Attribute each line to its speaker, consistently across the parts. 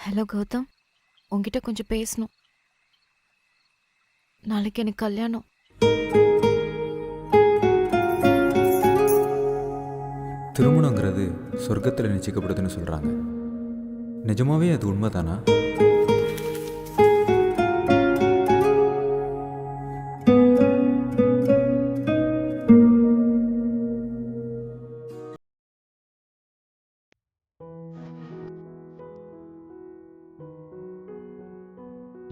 Speaker 1: Hello Gautham, உங்ககிட்ட கொஞ்சம் பேசணும். நாளைக்கு எனக்கு கல்யாணம்.
Speaker 2: திருமணங்கிறது சொர்க்கத்தில் நிச்சயிக்கப்படுதுன்னு சொல்கிறாங்க. நிஜமாவே அது உண்மைதானா?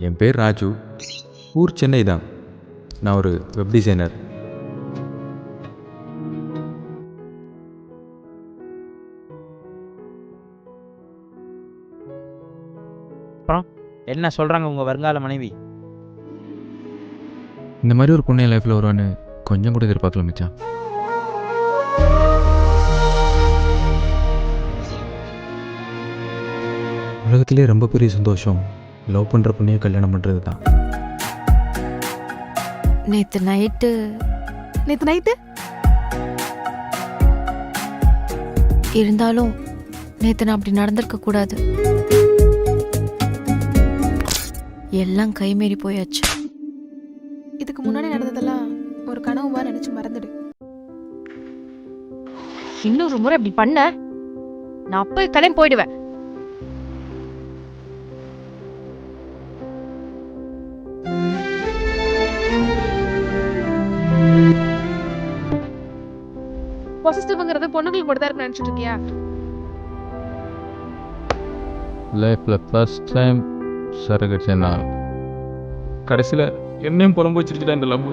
Speaker 2: என் பேர் ராஜு. ஊர் சென்னை தான். நான் ஒரு வெப் டிசைனர்.
Speaker 3: அப்புறம் என்ன சொல்கிறாங்க உங்கள் வருங்கால மனைவி?
Speaker 2: இந்த மாதிரி ஒரு பொண்ணு என் லைஃப்பில் வருவான்னு கொஞ்சம் கூட எதிர்பார்க்கல மச்சான். உலகத்திலே ரொம்ப பெரிய சந்தோஷம் லவ் பண்ணுற பொண்ணையே கல்யாணம் பண்ணுறது தான்.
Speaker 1: நேற்று நைட்டு இருந்தாலும் நேற்று நான் அப்படி நடந்திருக்க கூடாது. எல்லாம் கைமீறி போயாச்சு.
Speaker 4: இதுக்கு முன்னாடி நடந்ததெல்லாம் ஒரு கனவுமா நினைச்சு மறந்துடு.
Speaker 5: இன்னொரு முறை இப்படி பண்ண நான் அப்ப கிளம்பி போயிடுவேன்.
Speaker 4: பொசிட்டிவ்ங்கிறது பொண்ணுங்களுக்கு மட்டும் தான் இருக்கு நினைச்சிட்டு இருக்கியா?
Speaker 6: லைஃப்பில் ஃபர்ஸ்ட் டைம் சரகடிச்சேன் நான். கடைசியில் என்னையும் புலம்பு வச்சிருச்சுட்டா இந்த லவ்.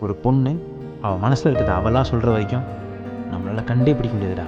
Speaker 3: ஒரு பொண்ணு அவள் மனசில் இருக்கிறது அவளாக சொல்கிற வரைக்கும் நம்மளால் கண்டே பிடிக்க முடியாதுடா.